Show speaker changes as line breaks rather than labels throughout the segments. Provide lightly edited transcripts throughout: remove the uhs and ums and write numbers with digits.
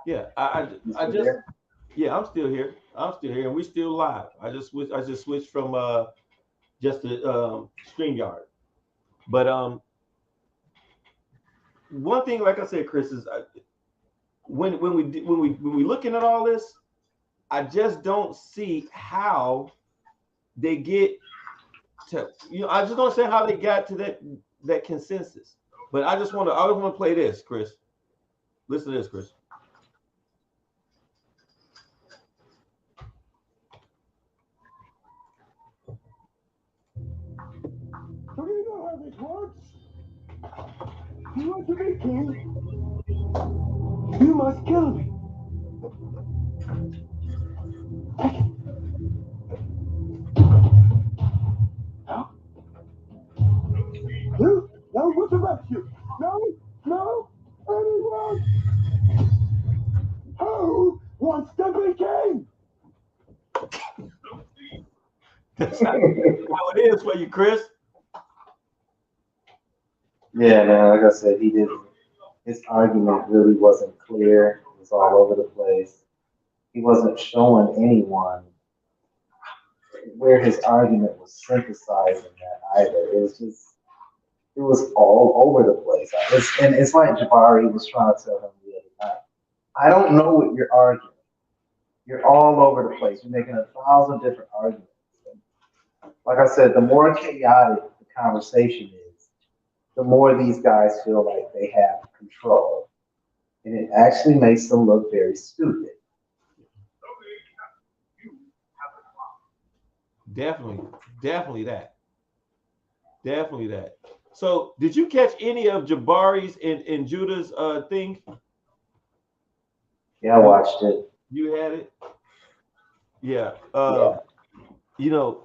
Yeah, I just, yeah, I'm still here. I'm still here, and we still live. I just switched from just the StreamYard. But one thing, like I said, Chris, is when we looking at all this, I just don't see how they get to, I just don't see how they got to that consensus. But I just want to play this, Chris. Listen to this, Chris.
So you know how this works. You want to be king? You must kill me. No? You? No, what about you? No? No? Anyone? Who wants to be king?
That's how it is for you, Chris.
Yeah, man. Like I said, he didn't. His argument really wasn't clear. It was all over the place. He wasn't showing anyone where his argument was synthesizing that either. It was all over the place. And it's like Jabari was trying to tell him the other night. I don't know what you're arguing. You're all over the place. You're making 1,000 different arguments. And like I said, the more chaotic the conversation is, the more these guys feel like they have control. And it actually makes them look very stupid.
Definitely, definitely that. Definitely that. So, did you catch any of Jabari's and Judah's thing?
Yeah, I watched it.
You had it? Yeah.
Yeah.
You know,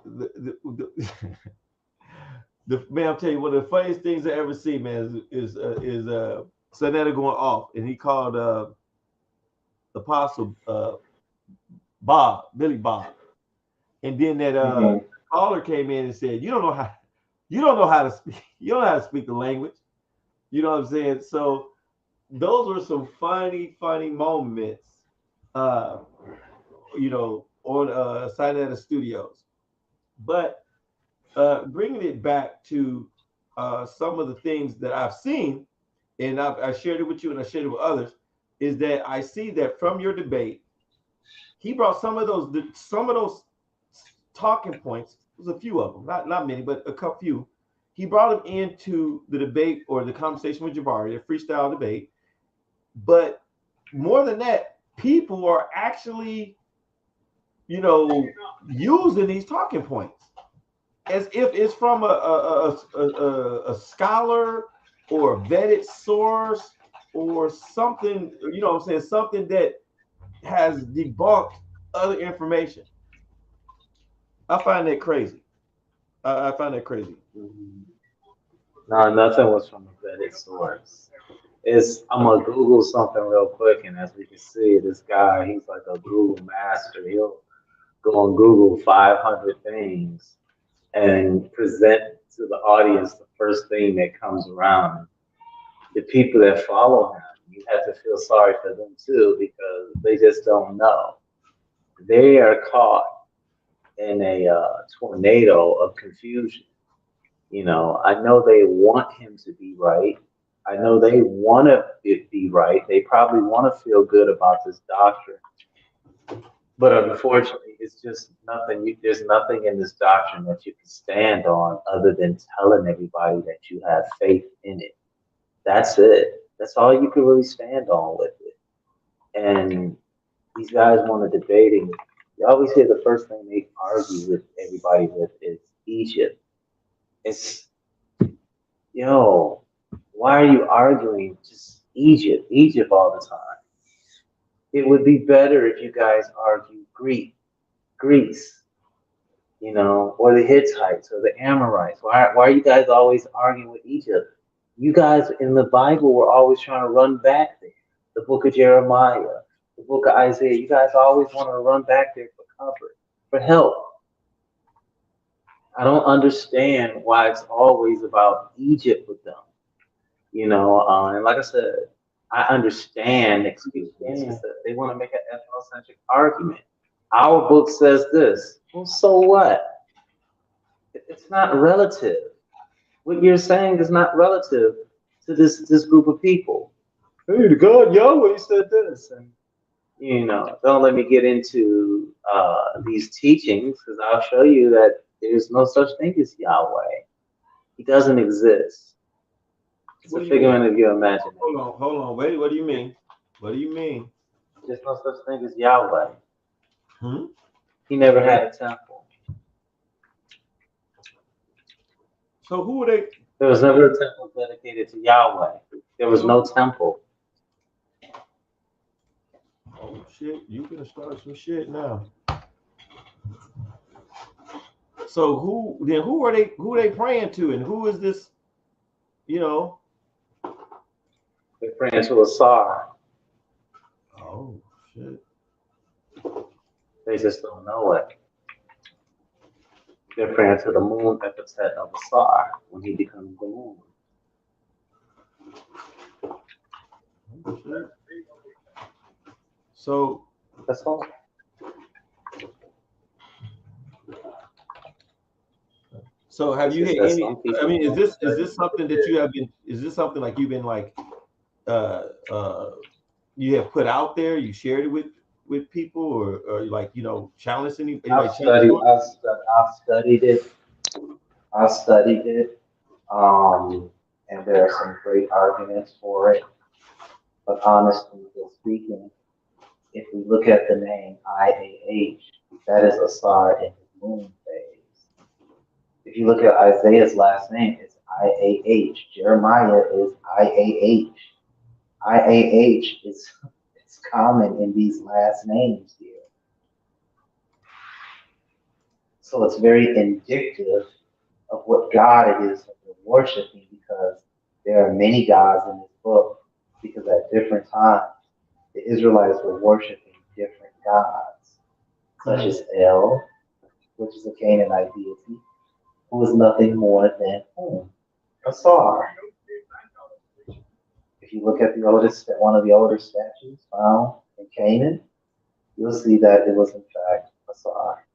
the man, I'm telling you, one of the funniest things I ever see, man, is Sonetta going off, and he called Apostle Bob, Billy Bob, and then that
Hmm.
caller came in and said, you don't know how to speak, you don't know how to speak the language." You know what I'm saying? So those were some funny moments, uh, on Sonetta Studios. But bringing it back to some of the things that I've seen, and I shared it with you and I shared it with others, is that I see that from your debate, he brought some of those talking points. There's a few of them, not many, but a couple few. He brought them into the debate or the conversation with Jabari, the freestyle debate. But more than that, people are actually, using these talking points as if it's from a scholar or a vetted source or something, what I'm saying, something that has debunked other information. I find that crazy. I find that crazy.
Mhm. No, nothing was from a vetted source. It's I'm gonna Google something real quick, and as we can see, this guy he's like a Google master. He'll go on Google 500 things and present to the audience the first thing that comes around. The people that follow him, you have to feel sorry for them too because they just don't know. They are caught in a tornado of confusion. I know they want him to be right. I know they want to be right. They probably want to feel good about this doctrine. But unfortunately, it's just nothing. There's nothing in this doctrine that you can stand on other than telling everybody that you have faith in it. That's it. That's all you can really stand on with it. And these guys want to debate it. You always hear the first thing they argue with everybody with is Egypt. It's yo, why are you arguing just Egypt all the time? It would be better if you guys argue Greece, or the Hittites or the Amorites. Why are you guys always arguing with Egypt? You guys in the Bible were always trying to run back there. The book of Jeremiah, the book of Isaiah. You guys always want to run back there for comfort, for help. I don't understand why it's always about Egypt with them. And like I said, I understand, excuse me, it's just that they want to make an ethnocentric argument. Our book says this. Well, so what? It's not relative. What you're saying is not relative to this group of people. Hey, the God Yahweh said this, and don't let me get into these teachings because I'll show you that there's no such thing as Yahweh. He doesn't exist. It's a figment of your imagination.
Hold on. Wait, what do you mean? What do you mean?
There's no such thing as Yahweh.
Hmm?
He never had a temple.
So who were they?
There was never a temple dedicated to Yahweh. There was no temple.
Oh shit! You gonna start some shit now? So who are they? Who are they praying to, and who is this? They're
praying to a Sar.
Oh shit!
They just don't know it. They're praying to the moon epithet of a Sar when he becomes the moon.
Oh, shit. So
that's all.
So have you had any? I mean, is this something that you have been? Is this something like you've been like, you have put out there? You shared it with people, or like challenged anybody?
I've studied it. And there are some great arguments for it. But honestly speaking, if we look at the name IAH, that is Asar in his moon phase. If you look at Isaiah's last name, it's IAH. Jeremiah is IAH. IAH is common in these last names here. So it's very indicative of what God it is that they're worshiping, because there are many gods in this book, because at different times the Israelites were worshiping different gods, such as El, which is a Canaanite deity, who is nothing more than Asar. If you look at one of the older statues found in Canaan, you'll see that it was in fact Asar.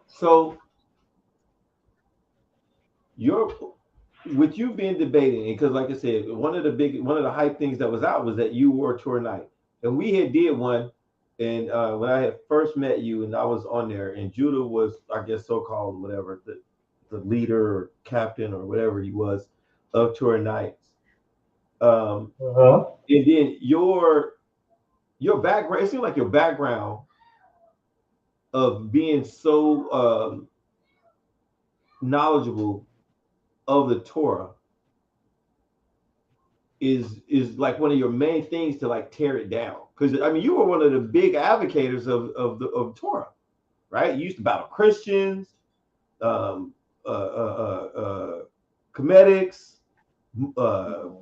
So with you being debating, because like I said, one of the hype things that was out was that you wore Tour Night, and we had did one, and when I had first met you, and I was on there, and Judah was, I guess, so-called whatever, the leader or captain or whatever he was of Tour Nights. And then your background, it seemed like your background of being so knowledgeable of the Torah is like one of your main things to like tear it down, because I mean you were one of the big advocates of Torah, right? You used to battle Christians, Comedics,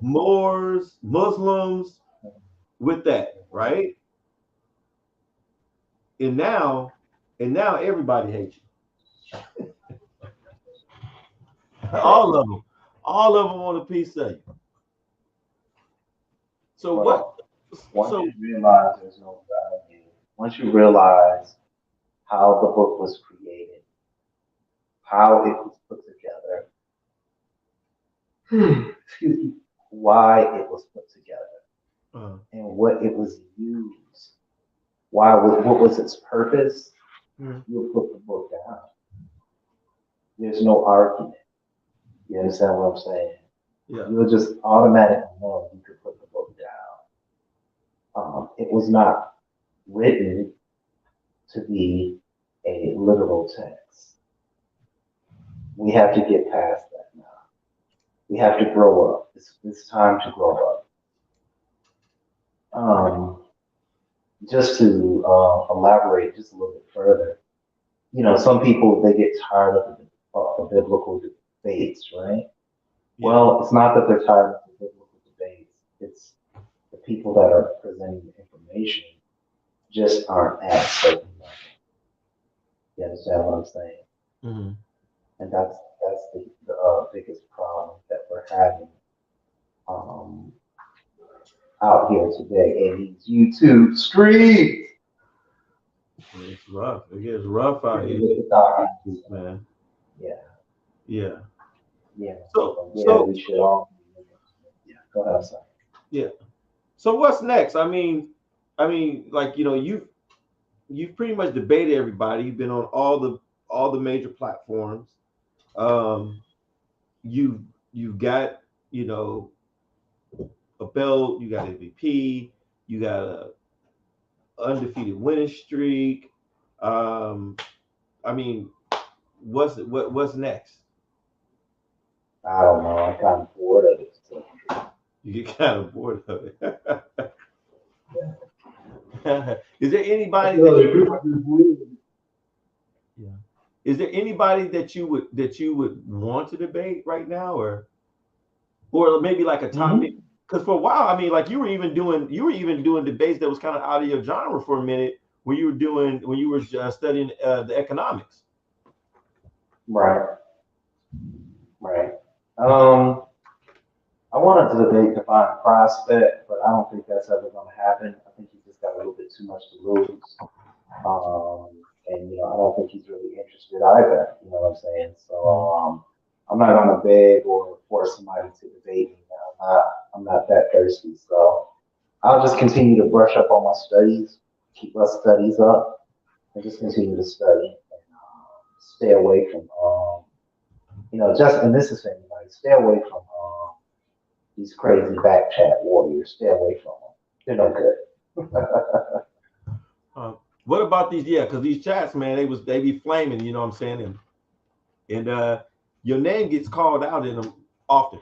Moors, Muslims with that, right? And now everybody hates you. All of them want a piece of you. So
once you realize there's no value, once you realize how the book was created, how it was put together, why it was put together, and what it was used, what was its purpose, you'll put the book down. There's no argument. You understand what I'm saying?
Yeah.
You'll just automatically know you could put the book down. It was not written to be a literal text. We have to get past that now. We have to grow up. It's time to grow up. Just to elaborate just a little bit further, some people, they get tired of the biblical debates, right? Yeah. Well, it's not that they're tired of the biblical debates. It's the people that are presenting the information just aren't at a certain level. You understand what I'm saying?
Mm-hmm.
And that's the biggest problem that we're having out here today in these YouTube streets.
It's rough. It gets rough out here, man.
Yeah.
Yeah.
Yeah.
So
we should all. Yeah. Go ahead, sorry.
Yeah. So what's next? I mean, like you've pretty much debated everybody. You've been on all the major platforms. You've got a belt. You got MVP. You got a undefeated winning streak. I mean, what's next?
I don't know. I'm kind of bored of it. So.
You get kind of bored of it. Is there anybody Is there anybody that you would want to debate right now, or maybe like a topic? Because for a while, I mean, like you were even doing debates that was kind of out of your genre for a minute when you were studying the economics.
Right. I wanted to debate Divine Prospect, but I don't think that's ever going to happen. I think he's just got a little bit too much to lose. And I don't think he's really interested either. You know what I'm saying? So I'm not going to beg or force somebody to debate me. I'm not that thirsty. So I'll just continue to brush up on my studies, keep my studies up, and just continue to study and stay away from and this is for anybody, stay away from these crazy back chat warriors. Stay away from them. They're no good.
What about these? Yeah, because these chats, man, they be flaming. You know what I'm saying? And your name gets called out in them often.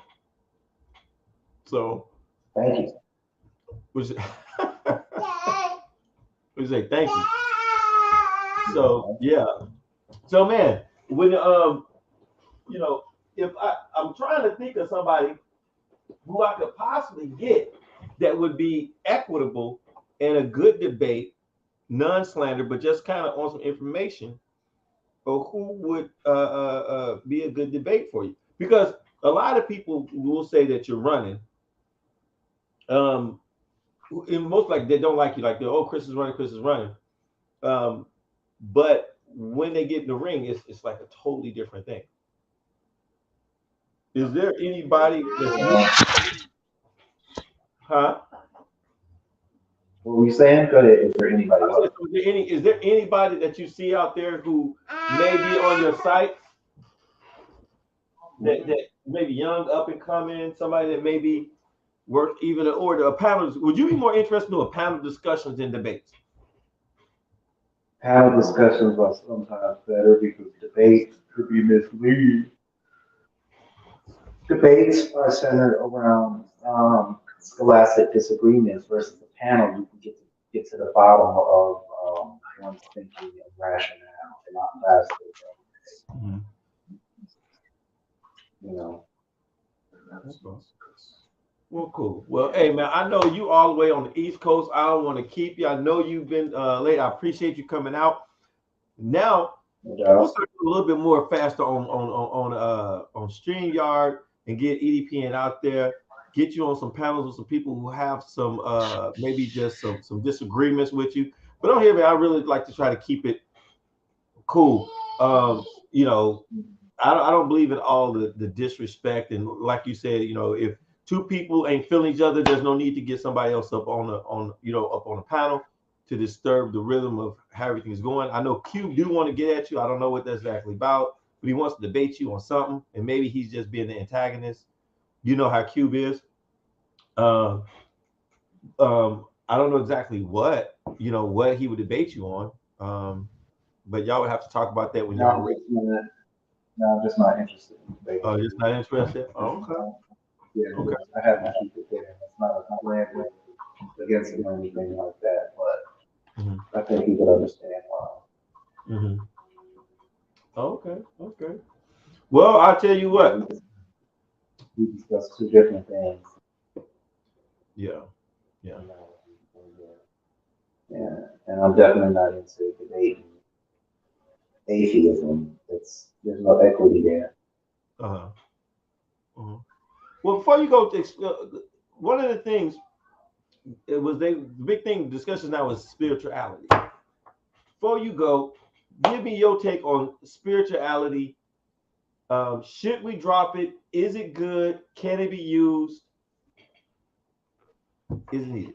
So
thank you.
We say thank you. So yeah. So man, when if I'm trying to think of somebody who I could possibly get that would be equitable and a good debate, non-slander, but just kind of on some information, or who would be a good debate for you? Because a lot of people will say that you're running. And most like they don't like you, like Chris is running. But when they get in the ring, it's like a totally different thing. Is there anybody huh?
What were you saying? Go ahead. Is there anybody else?
Is there anybody that you see out there who may be on your site that maybe young, up and coming, somebody that maybe work even or a panel? Would you be more interested in a panel discussions than debates?
Panel discussions are sometimes better because debates could be misleading. Debates are centered around scholastic disagreements versus a panel. You can get to the bottom of one's thinking and rationale a lot faster.
Mm-hmm. Well, cool. Well, hey man, I know you all the way on the East Coast. I don't want to keep you. I know you've been late. I appreciate you coming out. Now we'll start a little bit more faster on StreamYard and get EDPN out there. Get you on some panels with some people who have some maybe just some disagreements with you. But on here, man, I really like to try to keep it cool. I don't believe in all the disrespect, and like you said, if two people ain't feeling each other, there's no need to get somebody else up on a panel to disturb the rhythm of how everything's going. I know Cube do want to get at you. I don't know what that's exactly about, but he wants to debate you on something, and maybe he's just being the antagonist. You know how Cube is. I don't know exactly what he would debate you on. But y'all would have to talk about that when y'all ready.
No, I'm just not interested.
Oh, just not interested? Oh, okay.
Yeah, okay. I have to keep it there. It's not a plan against him or anything like that, but I think he could understand why.
Mm-hmm. Okay. Well, I'll tell you what.
We discussed two different things.
Yeah.
And I'm definitely not into debating atheism. There's no equity there.
Well, before you go, one of the things it was the big thing discussion now is spirituality. Before you go, give me your take on spirituality. Should we drop it? Is it good? Can it be used? Is it needed?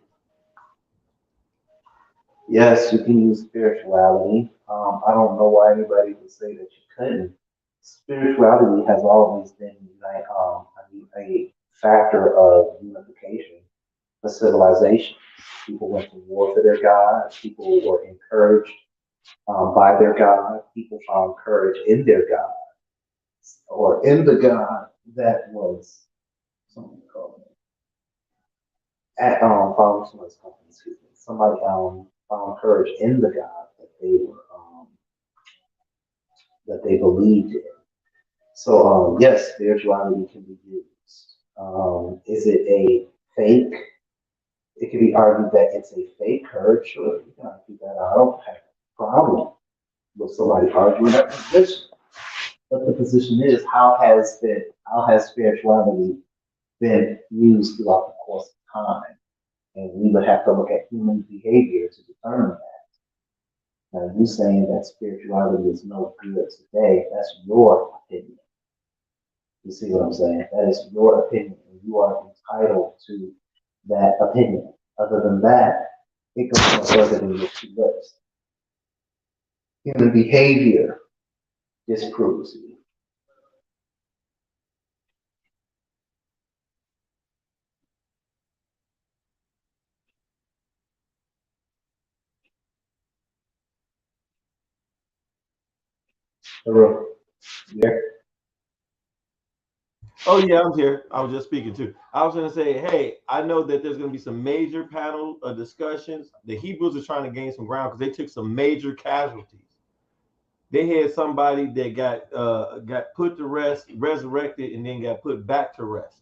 Yes, you can use spirituality. I don't know why anybody would say that you couldn't. Spirituality has always been like, a factor of unification for civilization. People went to war for their God. People were encouraged by their God. People found courage in their God or in the God that was something called at found someone's company, excuse me. Somebody found courage in the God that they believed in. So yes, spirituality can be used. Is it a fake? It can be argued that it's a fake courage. Sure, you can argue that. I don't have a problem with somebody arguing that position. But the position is, how has spirituality been used throughout the course of time? And we would have to look at human behavior to determine that. Now, you saying that spirituality is no good today, that's your opinion. You see what I'm saying? That is your opinion, and you are entitled to that opinion. Other than that, it goes no further than your two lips. Human behavior disproves you. Yeah.
Oh yeah, I'm here. I was just speaking too. I was going to say, hey, I know that there's going to be some major panel discussions. The Hebrews are trying to gain some ground because they took some major casualties. They had somebody that got put to rest, resurrected, and then got put back to rest.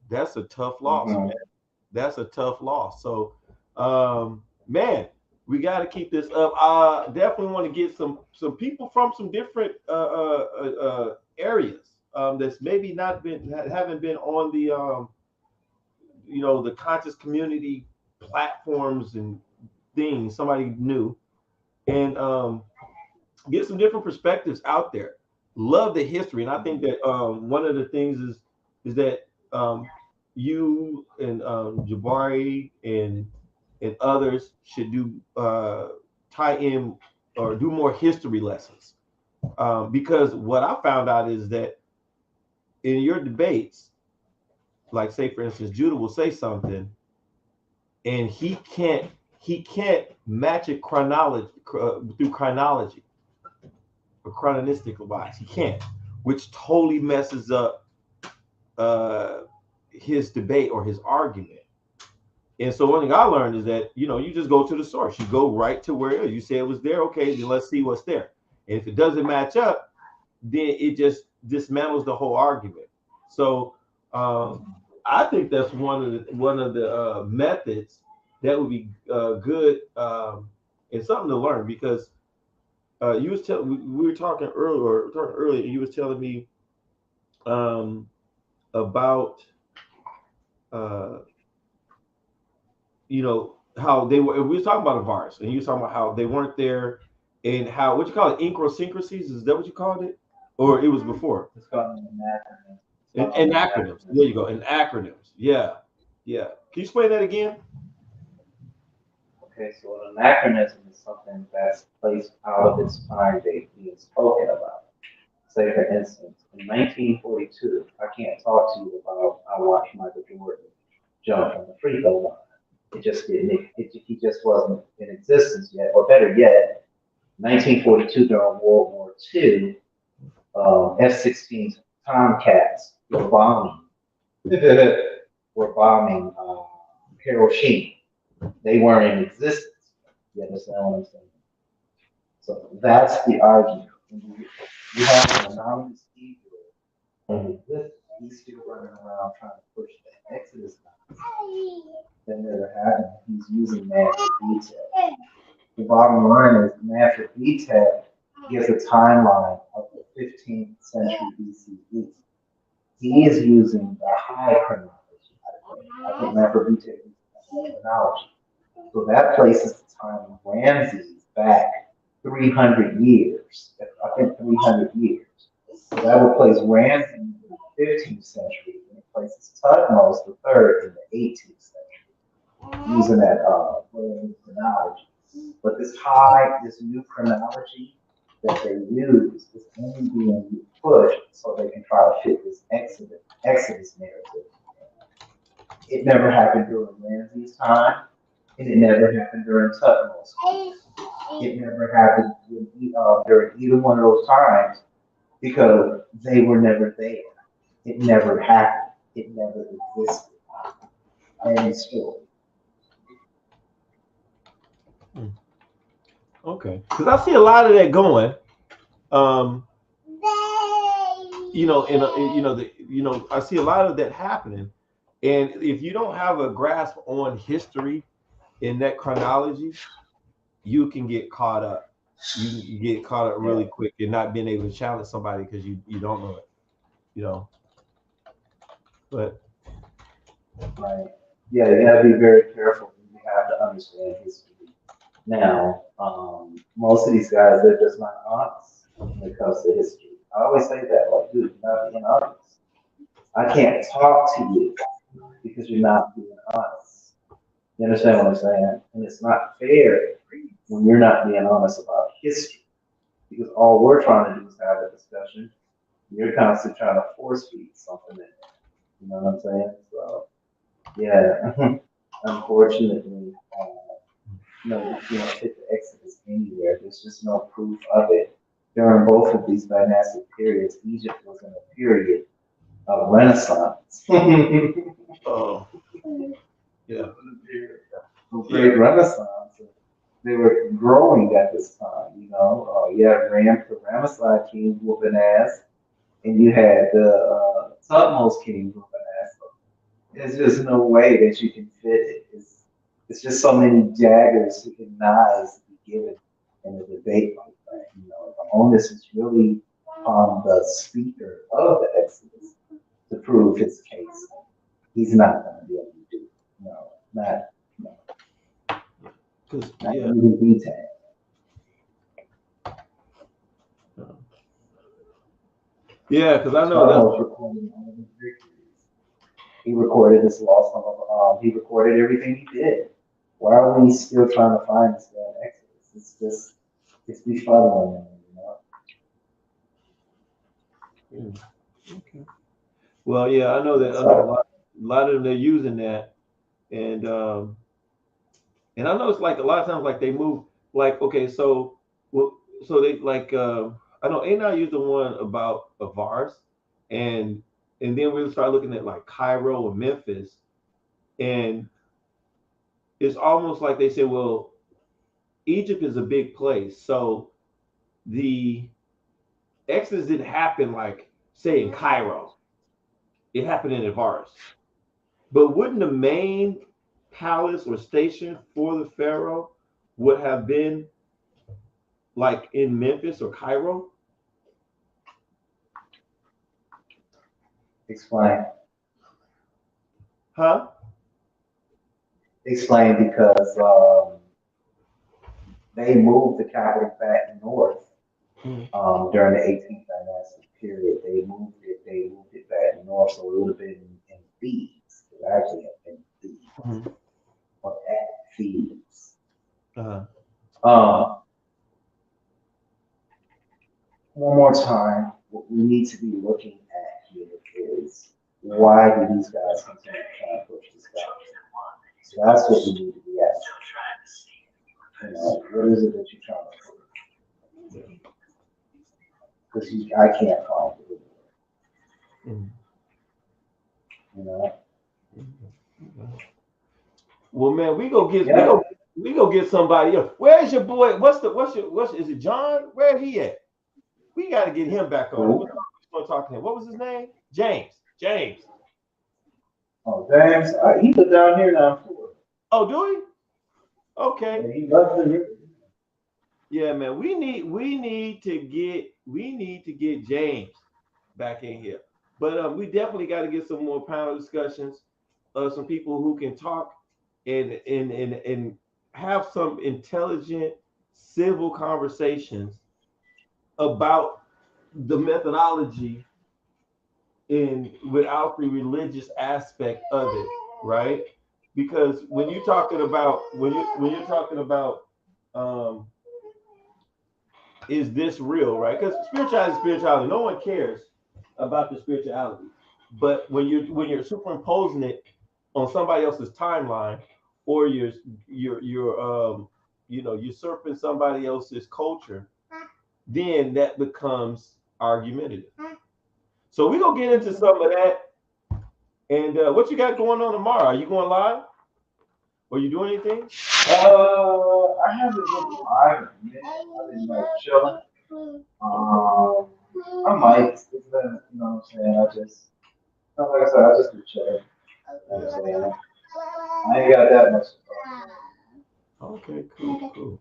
That's a tough loss, man. That's a tough loss. So, man, we got to keep this up. I definitely want to get some people from some different areas that's maybe not been haven't been on the the conscious community platforms and things. Somebody new and get some different perspectives out there. Love the history, and I think that one of the things is that you and Jabari and others should do tie in or do more history lessons because what I found out is that in your debates, like say for instance, Judah will say something, and he can't match it through chronology or chronistic wise. He can't, which totally messes up his debate or his argument. And so one thing I learned is that you just go to the source. You go right to where it is. You say it was there, okay, then let's see what's there. And if it doesn't match up, then it just dismantles the whole argument. So I think that's one of the methods that would be good and something to learn because you was telling we were talking earlier. You was telling me about uh, how they were. We were talking about a virus, and you were talking about how they weren't there, and how what you call it, idiosyncrasies. Is that what you called it, or it was before?
It's called an acronym.
And acronyms. There you go. And acronyms. Yeah, yeah. Can you explain that again?
Okay, so an anachronism is something that's placed out of its time date being spoken about. Say, for instance, in 1942, I can't talk to you about I watched Michael Jordan jump on the free throw line. It just didn't. He just wasn't in existence yet. Or better yet, 1942 during World War II, F-16 Tomcats were bombing. Hiroshima. They weren't in existence. You understand what I'm saying? So that's the argument. You have an anonymous ego and these people running around trying to push the Exodus that never happened. He's using natural detail. The bottom line is natural detail gives a timeline of the 15th century BCE. he is using the high chronology. I think Lafferty uses the chronology. So that places the time of Ramses back 300 years. I think 300 years. So that would place Ramses in the 15th century, and it places Tutmos the third in the 18th century, using that chronology. But this new chronology that they use is only being pushed so they can try to fit this Exodus narrative. It never happened during Ramses' time, and it never happened during Tutmosis. It never happened during either one of those times because they were never there. It never happened. It never existed. End story.
Okay, because I see a lot of that going. I see a lot of that happening, and if you don't have a grasp on history in that chronology, you can get caught up. You get caught up really quick and not being able to challenge somebody because you don't know it. But
right, yeah, you gotta be very careful. You have to understand history. Now, most of these guys, they're just not honest when it comes to history. I always say that, like, dude, you're not being honest. I can't talk to you because you're not being honest. You understand what I'm saying? And it's not fair when you're not being honest about history. Because all we're trying to do is have a discussion. You're constantly trying to force feed something in there. You know what I'm saying? So, yeah, unfortunately, you can't fit the Exodus anywhere. There's just no proof of it. During both of these dynastic periods, Egypt was in a period of renaissance.
oh, yeah,
Great renaissance. They were growing at this time. You had the Ramesside king Judah Naz, and you had the Tutmos king Judah Naz. There's just no way that you can fit it. It's just so many daggers and knives to be given in a debate like that. The onus is really on the speaker of the Exodus to prove his case. He's not going to be able to do it. Not even detail.
Yeah, because I know that
he recorded his loss on he recorded everything he did. Why are we still trying to find this damn Exodus? It's befuddling,
Okay. Well, yeah, I know that. I know a lot of them they're using that, and I know it's like a lot of times like they move like okay, so they like I know A9 used the one about Avars, and then we'll start looking at like Cairo and Memphis, and it's almost like they say, well, Egypt is a big place, so the Exodus didn't happen like say in Cairo, it happened in Avars, but wouldn't the main palace or station for the pharaoh would have been like in Memphis or Cairo?
Explain.
Huh?
Explain because they moved the capital back north during the 18th dynastic period. They moved it back north, so it would have been in Thebes. It actually had been Thebes. Or at Thebes. One more time, what we need to be looking at here is why do these guys continue to try to push this guy? So that's what we need to be asking. What is it that you're trying to prove? Because I can't find it.
Well, man, we go get somebody else. Where's your boy? What's is it John? Where he at? We got to get him back on. We're going to talk to him. What was his name? James.
Oh, James. He lives down here now.
Oh, do he? Okay.
Yeah, he loves it.
Yeah, man. We need to get James back in here. But we definitely got to get some more panel discussions, some people who can talk and have some intelligent civil conversations about the methodology in without the religious aspect of it, right? Because when you're talking about um, is this real, right? Because spirituality is spirituality. No one cares about the spirituality, but when you're superimposing it on somebody else's timeline, or you're usurping somebody else's culture, then that becomes argumentative. So we're gonna get into some of that. And what you got going on tomorrow? Are you going live? Or you doing anything?
I haven't been live in a minute. I've been like chilling. I might. It's been, you know what I'm saying? Like I said, I just be chilling. You know what I'm saying? I ain't got that much.
Okay, cool.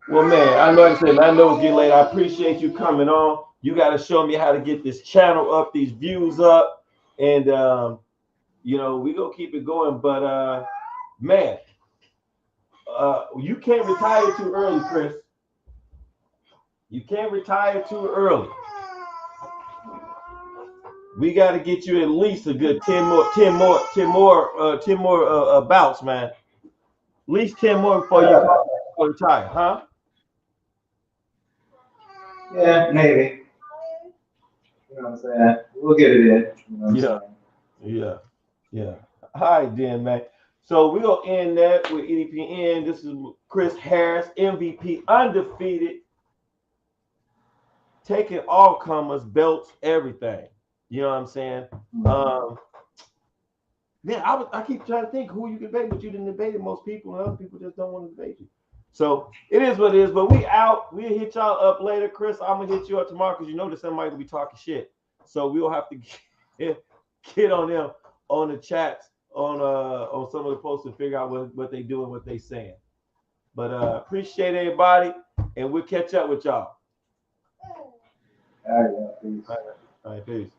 Well, man, I know, like I said, I know it's getting late. I appreciate you coming on. You got to show me how to get this channel up, these views up, and we gonna keep it going. But man, you can't retire too early, Chris. You can't retire too early. We got to get you at least a good 10 more bouts, man. At least 10 more before you retire, huh?
Yeah, maybe. You know what I'm saying? We'll get it in. You know what I'm saying?
Yeah. All right, then, man. So we're going to end that with EDPN. This is Chris Harris, MVP, undefeated, taking all comers, belts, everything. You know what I'm saying? Man, I keep trying to think who you can debate, but you didn't debate it. Most people and other people just don't want to debate you. So it is what it is. But we out. We'll hit y'all up later. Chris, I'm going to hit you up tomorrow because you know that somebody will be talking shit. So we'll have to get on them on the chats on some of the posts and figure out what they do and what they saying. But appreciate everybody, and we'll catch up with y'all.
All right, peace.
All right, peace.